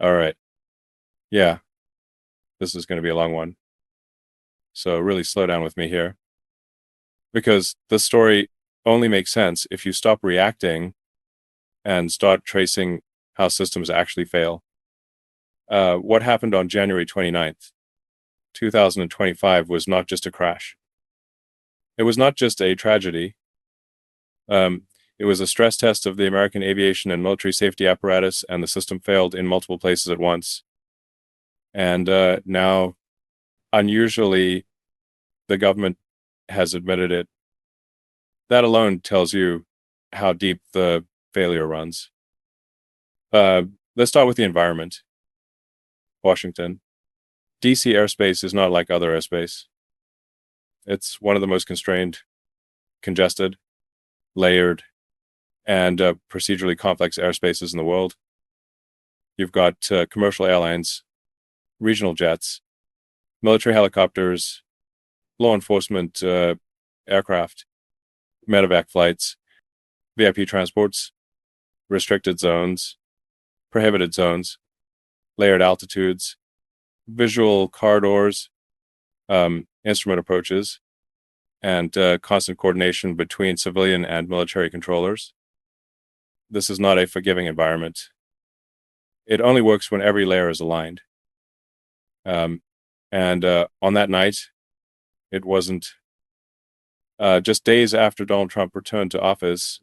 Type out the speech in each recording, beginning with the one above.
All right. Yeah, this is going to be a long one. So really slow down with me here because the story only makes sense if you stop reacting and start tracing how systems actually fail. What happened on January 29th, 2025 was not just a crash. It was not just a tragedy. Um, it was a stress test of the American aviation and military safety apparatus, and the system failed in multiple places at once. And now, unusually, the government has admitted it. That alone tells you how deep the failure runs. Uh, let's start with the environment. Washington. DC airspace is not like other airspace. It's one of the most constrained, congested, layered, and procedurally complex airspaces in the world. You've got commercial airlines, regional jets, military helicopters, law enforcement aircraft, medevac flights, VIP transports, restricted zones, prohibited zones, layered altitudes, visual corridors, instrument approaches, and constant coordination between civilian and military controllers. This is not a forgiving environment. It only works when every layer is aligned. And on that night, it wasn't. Just days after Donald Trump returned to office,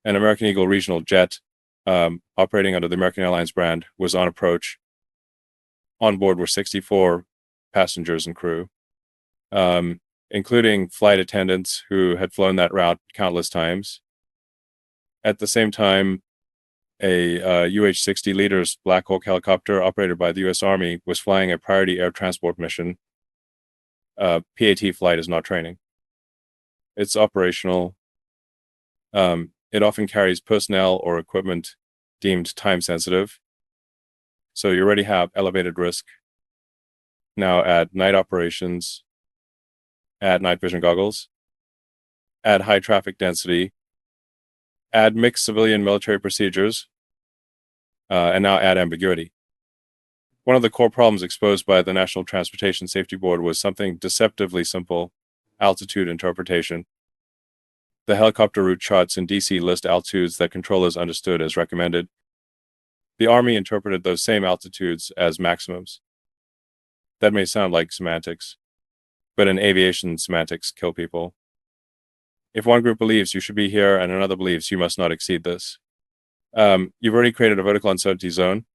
an American Eagle regional jet operating under the American Airlines brand was on approach. On board were 64 passengers and crew, including flight attendants who had flown that route countless times. At the same time, a UH-60 Leaders Black Hawk helicopter operated by the U.S. Army was flying a priority air transport mission. PAT flight is not training. It's operational. It often carries personnel or equipment deemed time sensitive. So you already have elevated risk. Now add night operations, add night vision goggles, add high traffic density, add mixed civilian military procedures, and now add ambiguity. One of the core problems exposed by the National Transportation Safety Board was something deceptively simple: altitude interpretation. The helicopter route charts in DC list altitudes that controllers understood as recommended. The Army interpreted those same altitudes as maximums. That may sound like semantics, but in aviation, semantics kill people. If one group believes you should be here and another believes you must not exceed this, you've already created a vertical uncertainty zone,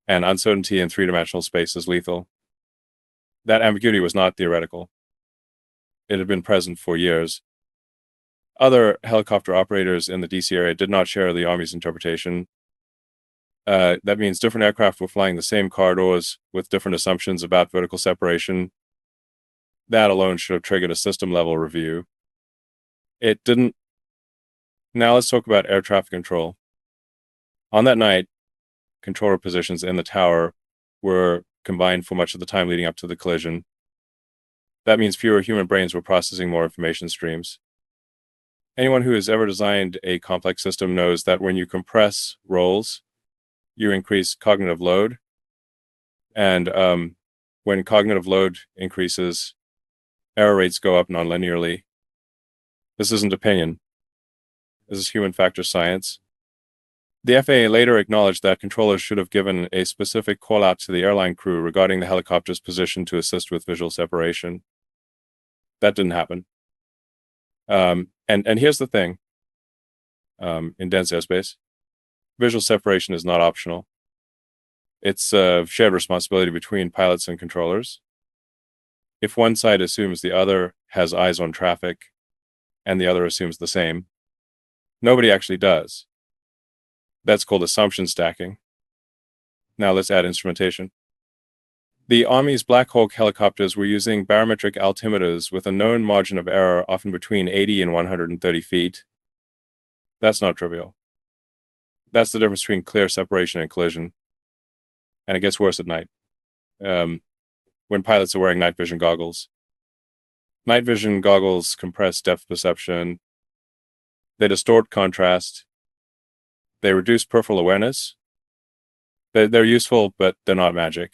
and uncertainty in three-dimensional space is lethal. That ambiguity was not theoretical. It had been present for years. Other helicopter operators in the DC area did not share the Army's interpretation. That means different aircraft were flying the same corridors with different assumptions about vertical separation. That alone should have triggered a system-level review. It didn't. Now let's talk about air traffic control. On that night, controller positions in the tower were combined for much of the time leading up to the collision. That means fewer human brains were processing more information streams. Anyone who has ever designed a complex system knows that when you compress roles, you increase cognitive load. And when cognitive load increases, error rates go up nonlinearly. This isn't opinion. This is human factor science. The FAA later acknowledged that controllers should have given a specific call out to the airline crew regarding the helicopter's position to assist with visual separation. That didn't happen. And here's the thing, in dense airspace, visual separation is not optional. It's a shared responsibility between pilots and controllers. If one side assumes the other has eyes on traffic and the other assumes the same, nobody actually does. That's called assumption stacking. Now let's add instrumentation. The Army's Black Hawk helicopters were using barometric altimeters with a known margin of error, often between 80 and 130 feet. That's not trivial. That's the difference between clear separation and collision. And it gets worse at night, when pilots are wearing night vision goggles. Night vision goggles compress depth perception. They distort contrast. They reduce peripheral awareness. They're useful, but they're not magic.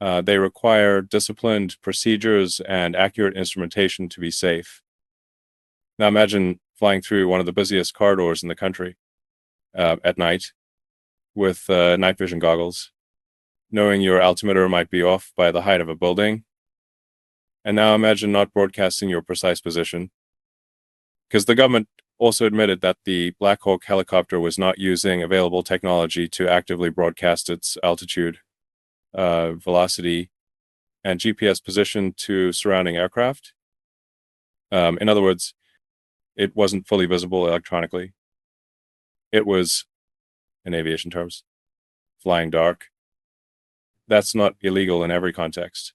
They require disciplined procedures and accurate instrumentation to be safe. Now imagine flying through one of the busiest corridors in the country at night with night vision goggles, knowing your altimeter might be off by the height of a building. And now imagine not broadcasting your precise position, because the government also admitted that the Black Hawk helicopter was not using available technology to actively broadcast its altitude, velocity, and GPS position to surrounding aircraft. In other words, it wasn't fully visible electronically. It was, in aviation terms, flying dark. That's not illegal in every context.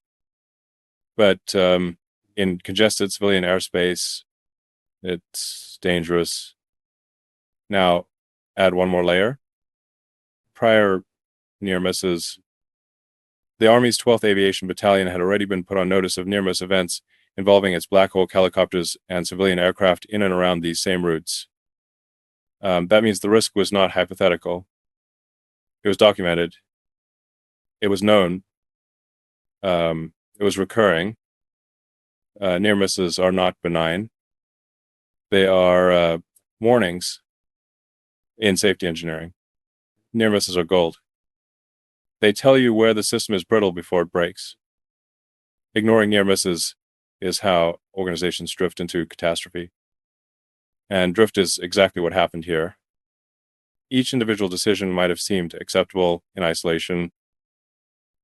But in congested civilian airspace, it's dangerous. Now, add one more layer. Prior near misses, the Army's 12th Aviation Battalion had already been put on notice of near-miss events involving its Black Hawk helicopters and civilian aircraft in and around these same routes. That means the risk was not hypothetical. It was documented. It was known. It was recurring. Near misses are not benign. They are warnings in safety engineering. Near misses are gold. They tell you where the system is brittle before it breaks. Ignoring near misses is how organizations drift into catastrophe. And drift is exactly what happened here. Each individual decision might have seemed acceptable in isolation.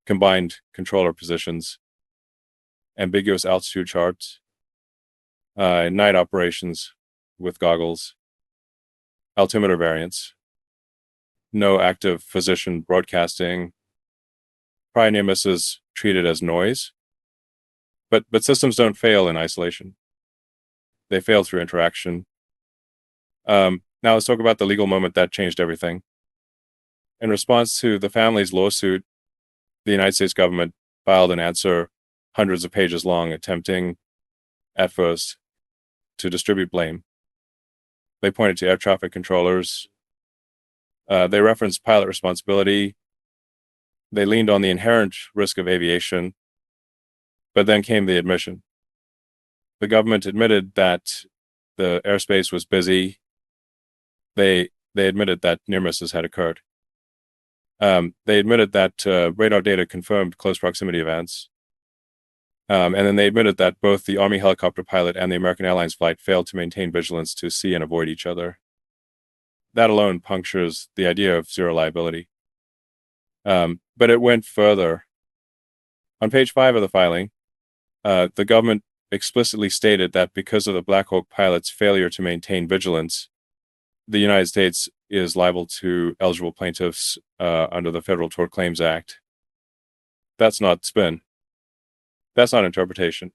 Combined controller positions, ambiguous altitude charts, night operations with goggles, altimeter variance, no active physician broadcasting, prior near misses treated as noise. But systems don't fail in isolation. They fail through interaction. Now let's talk about the legal moment that changed everything. In response to the family's lawsuit, the United States government filed an answer hundreds of pages long, attempting at first to distribute blame. They pointed to air traffic controllers. They referenced pilot responsibility. They leaned on the inherent risk of aviation. But then came the admission. The government admitted that the airspace was busy. They admitted that near misses had occurred. They admitted that radar data confirmed close proximity events. And then they admitted that both the Army helicopter pilot and the American Airlines flight failed to maintain vigilance to see and avoid each other. That alone punctures the idea of zero liability. But it went further. On page 5 of the filing, the government explicitly stated that because of the Black Hawk pilot's failure to maintain vigilance, the United States is liable to eligible plaintiffs under the Federal Tort Claims Act. That's not spin. That's not interpretation.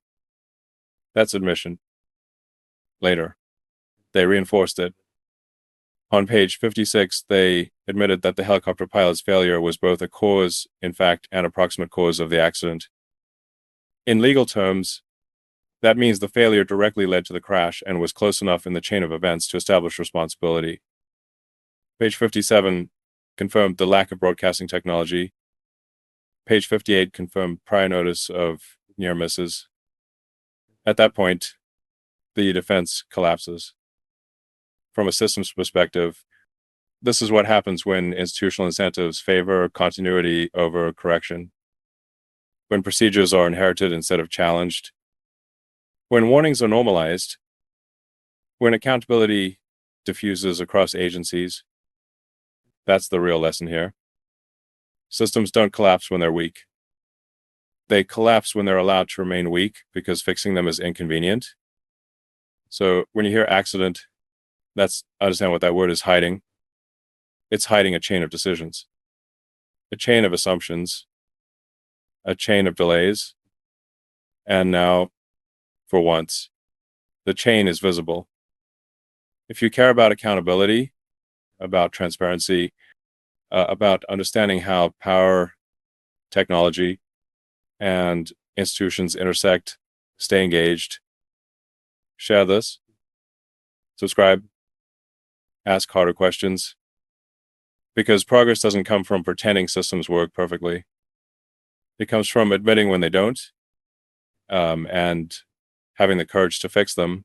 That's admission. Later, they reinforced it. On page 56, they admitted that the helicopter pilot's failure was both a cause, in fact, and approximate cause of the accident. In legal terms, that means the failure directly led to the crash and was close enough in the chain of events to establish responsibility. Page 57 confirmed the lack of broadcasting technology. Page 58 confirmed prior notice of near misses. At that point, the defense collapses. From a systems perspective, this is what happens when institutional incentives favor continuity over correction, when procedures are inherited instead of challenged, when warnings are normalized, when accountability diffuses across agencies. That's the real lesson here. Systems don't collapse when they're weak. They collapse when they're allowed to remain weak because fixing them is inconvenient. So when you hear accident, understand what that word is hiding. It's hiding a chain of decisions, a chain of assumptions, a chain of delays. And now, for once, the chain is visible. If you care about accountability, about transparency, about understanding how power, technology, and institutions intersect, stay engaged, share this, subscribe, ask harder questions. because progress doesn't come from pretending systems work perfectly. It comes from admitting when they don't, and having the courage to fix them.